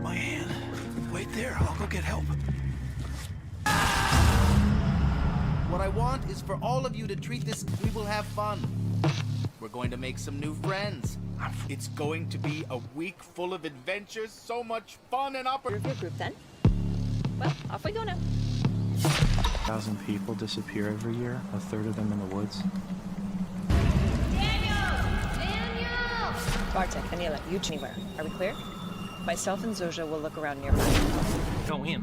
my hand. Wait there, I'll go get help. What I want is for all of you to treat this. We will have fun. We're going to make some new friends. It's going to be a week full of adventures, so much fun and Your group then? Well, off we go now. 1,000 people disappear every year, a third of them in the woods. Bartek, Anila, you anywhere. Are we clear? Myself and Zozia will look around nearby. Go in.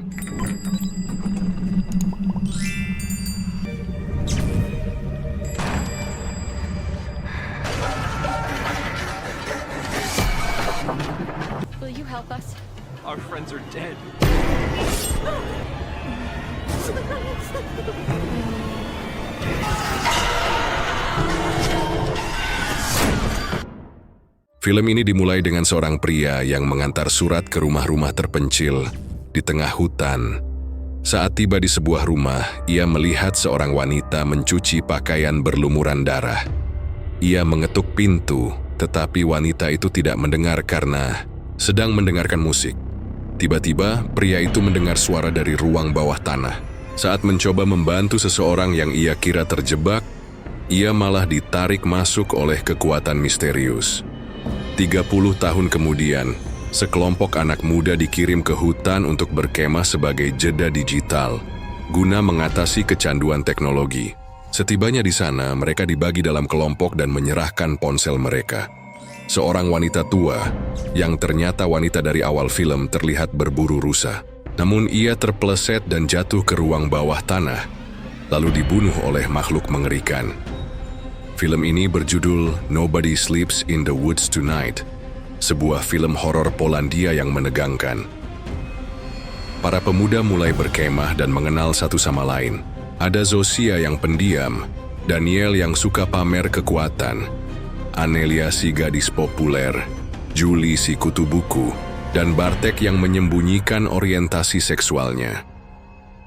Will you help us? Our friends are dead. Film ini dimulai dengan seorang pria yang mengantar surat ke rumah-rumah terpencil di tengah hutan. Saat tiba di sebuah rumah, ia melihat seorang wanita mencuci pakaian berlumuran darah. Ia mengetuk pintu, tetapi wanita itu tidak mendengar karena sedang mendengarkan musik. Tiba-tiba, pria itu mendengar suara dari ruang bawah tanah. Saat mencoba membantu seseorang yang ia kira terjebak, ia malah ditarik masuk oleh kekuatan misterius. 30 tahun kemudian, sekelompok anak muda dikirim ke hutan untuk berkemah sebagai jeda digital, guna mengatasi kecanduan teknologi. Setibanya di sana, mereka dibagi dalam kelompok dan menyerahkan ponsel mereka. Seorang wanita tua, yang ternyata wanita dari awal film, terlihat berburu rusa. Namun ia terpeleset dan jatuh ke ruang bawah tanah, lalu dibunuh oleh makhluk mengerikan. Film ini berjudul Nobody Sleeps in the Woods Tonight, sebuah film horor Polandia yang menegangkan. Para pemuda mulai berkemah dan mengenal satu sama lain. Ada Zozia yang pendiam, Daniel yang suka pamer kekuatan, Anelia si gadis populer, Julie si kutu buku, dan Bartek yang menyembunyikan orientasi seksualnya.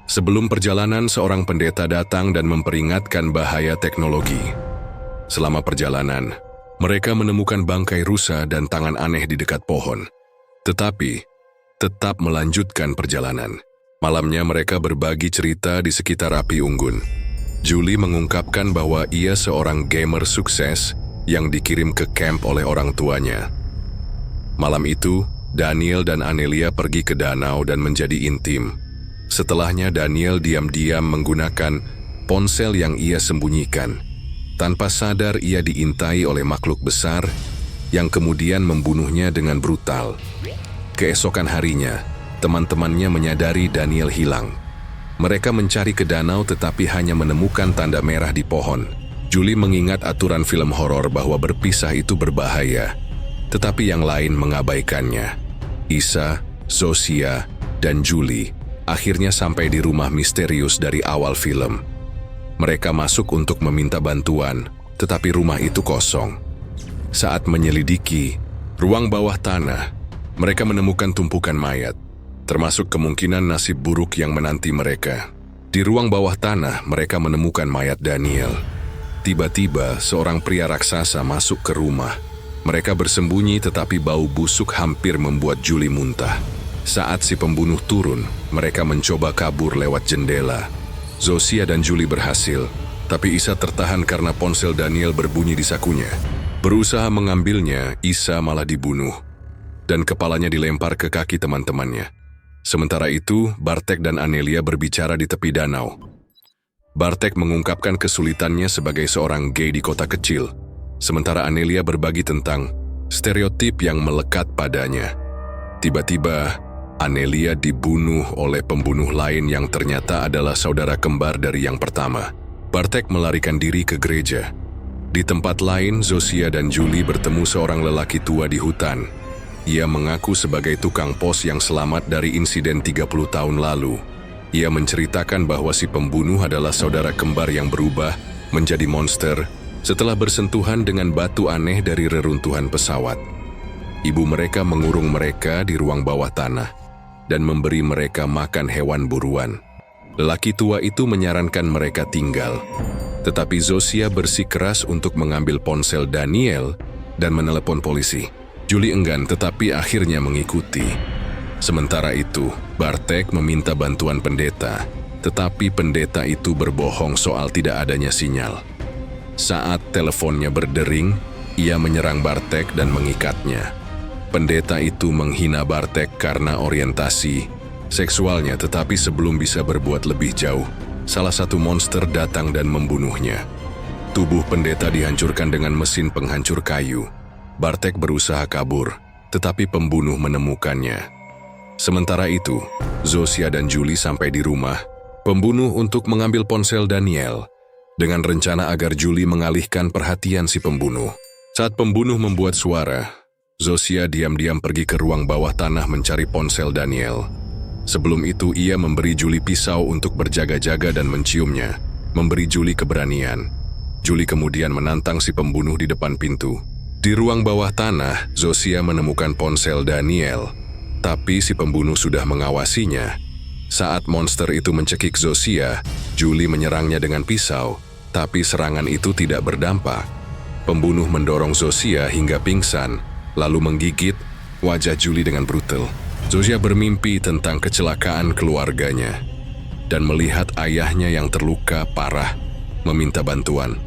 Sebelum perjalanan, seorang pendeta datang dan memperingatkan bahaya teknologi. Selama perjalanan, mereka menemukan bangkai rusa dan tangan aneh di dekat pohon. Tetapi, tetap melanjutkan perjalanan. Malamnya mereka berbagi cerita di sekitar api unggun. Julie mengungkapkan bahwa ia seorang gamer sukses yang dikirim ke camp oleh orang tuanya. Malam itu, Daniel dan Anelia pergi ke danau dan menjadi intim. Setelahnya Daniel diam-diam menggunakan ponsel yang ia sembunyikan. Tanpa sadar ia diintai oleh makhluk besar yang kemudian membunuhnya dengan brutal. Keesokan harinya, teman-temannya menyadari Daniel hilang. Mereka mencari ke danau tetapi hanya menemukan tanda merah di pohon. Julie mengingat aturan film horor bahwa berpisah itu berbahaya, tetapi yang lain mengabaikannya. Isa, Zozia, dan Julie akhirnya sampai di rumah misterius dari awal film. Mereka masuk untuk meminta bantuan, tetapi rumah itu kosong. Saat menyelidiki ruang bawah tanah, mereka menemukan tumpukan mayat, termasuk kemungkinan nasib buruk yang menanti mereka. Di ruang bawah tanah, mereka menemukan mayat Daniel. Tiba-tiba, seorang pria raksasa masuk ke rumah. Mereka bersembunyi tetapi bau busuk hampir membuat Julie muntah. Saat si pembunuh turun, mereka mencoba kabur lewat jendela. Zozia dan Julie berhasil, tapi Isa tertahan karena ponsel Daniel berbunyi di sakunya. Berusaha mengambilnya, Isa malah dibunuh, dan kepalanya dilempar ke kaki teman-temannya. Sementara itu, Bartek dan Anelia berbicara di tepi danau. Bartek mengungkapkan kesulitannya sebagai seorang gay di kota kecil, sementara Anelia berbagi tentang stereotip yang melekat padanya. Tiba-tiba, Anelia dibunuh oleh pembunuh lain yang ternyata adalah saudara kembar dari yang pertama. Bartek melarikan diri ke gereja. Di tempat lain, Zozia dan Julie bertemu seorang lelaki tua di hutan. Ia mengaku sebagai tukang pos yang selamat dari insiden 30 tahun lalu. Ia menceritakan bahwa si pembunuh adalah saudara kembar yang berubah menjadi monster setelah bersentuhan dengan batu aneh dari reruntuhan pesawat. Ibu mereka mengurung mereka di ruang bawah tanah dan memberi mereka makan hewan buruan. Lelaki tua itu menyarankan mereka tinggal, tetapi Zozia bersikeras untuk mengambil ponsel Daniel dan menelepon polisi. Julie enggan tetapi akhirnya mengikuti. Sementara itu, Bartek meminta bantuan pendeta, tetapi pendeta itu berbohong soal tidak adanya sinyal. Saat teleponnya berdering, ia menyerang Bartek dan mengikatnya. Pendeta itu menghina Bartek karena orientasi seksualnya, tetapi sebelum bisa berbuat lebih jauh, salah satu monster datang dan membunuhnya. Tubuh pendeta dihancurkan dengan mesin penghancur kayu. Bartek berusaha kabur, tetapi pembunuh menemukannya. Sementara itu, Zofia dan Julie sampai di rumah pembunuh untuk mengambil ponsel Daniel, dengan rencana agar Julie mengalihkan perhatian si pembunuh. Saat pembunuh membuat suara, Zofia diam-diam pergi ke ruang bawah tanah mencari ponsel Daniel. Sebelum itu, ia memberi Julie pisau untuk berjaga-jaga dan menciumnya, memberi Julie keberanian. Julie kemudian menantang si pembunuh di depan pintu. Di ruang bawah tanah, Zofia menemukan ponsel Daniel, tapi si pembunuh sudah mengawasinya. Saat monster itu mencekik Zofia, Julie menyerangnya dengan pisau, tapi serangan itu tidak berdampak. Pembunuh mendorong Zofia hingga pingsan, lalu menggigit wajah Julie dengan brutal. Zofia bermimpi tentang kecelakaan keluarganya dan melihat ayahnya yang terluka parah meminta bantuan.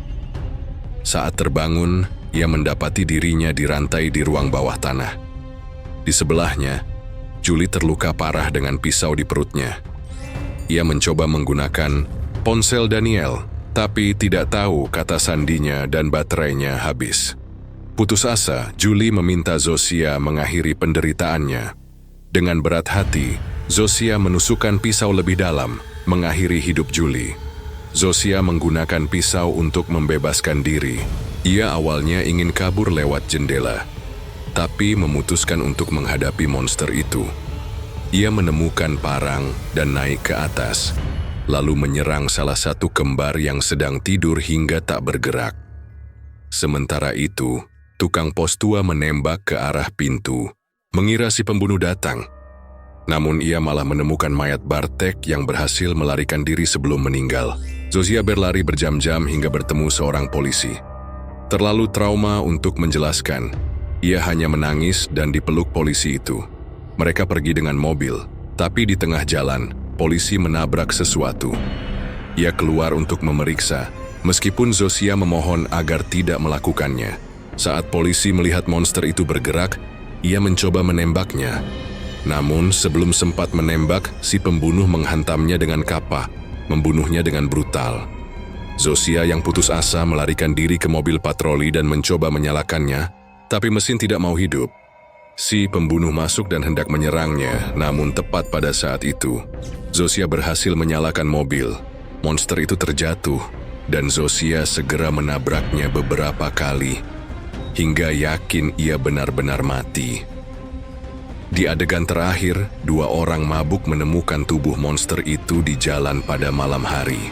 Saat terbangun, ia mendapati dirinya dirantai di ruang bawah tanah. Di sebelahnya, Julie terluka parah dengan pisau di perutnya. Ia mencoba menggunakan ponsel Daniel, tapi tidak tahu kata sandinya dan baterainya habis. Putus asa, Julie meminta Zofia mengakhiri penderitaannya. Dengan berat hati, Zofia menusukkan pisau lebih dalam, mengakhiri hidup Julie. Zofia menggunakan pisau untuk membebaskan diri. Ia awalnya ingin kabur lewat jendela, tapi memutuskan untuk menghadapi monster itu. Ia menemukan parang dan naik ke atas, lalu menyerang salah satu kembar yang sedang tidur hingga tak bergerak. Sementara itu, tukang pos tua menembak ke arah pintu, mengira si pembunuh datang. Namun ia malah menemukan mayat Bartek yang berhasil melarikan diri sebelum meninggal. Zofia berlari berjam-jam hingga bertemu seorang polisi. Terlalu trauma untuk menjelaskan. Ia hanya menangis dan dipeluk polisi itu. Mereka pergi dengan mobil, tapi di tengah jalan, polisi menabrak sesuatu. Ia keluar untuk memeriksa, meskipun Zofia memohon agar tidak melakukannya. Saat polisi melihat monster itu bergerak, ia mencoba menembaknya. Namun sebelum sempat menembak, si pembunuh menghantamnya dengan kapah, membunuhnya dengan brutal. Zofia yang putus asa melarikan diri ke mobil patroli dan mencoba menyalakannya, tapi mesin tidak mau hidup. Si pembunuh masuk dan hendak menyerangnya, namun tepat pada saat itu, Zofia berhasil menyalakan mobil. Monster itu terjatuh, dan Zofia segera menabraknya beberapa kali, hingga yakin ia benar-benar mati. Di adegan terakhir, 2 orang mabuk menemukan tubuh monster itu di jalan pada malam hari.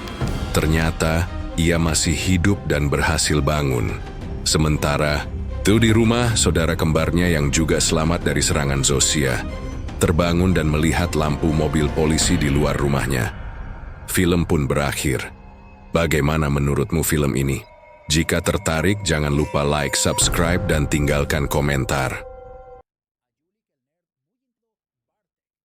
Ternyata, ia masih hidup dan berhasil bangun. Sementara, di rumah, saudara kembarnya yang juga selamat dari serangan Zofia terbangun dan melihat lampu mobil polisi di luar rumahnya. Film pun berakhir. Bagaimana menurutmu film ini? Jika tertarik, jangan lupa like, subscribe, dan tinggalkan komentar.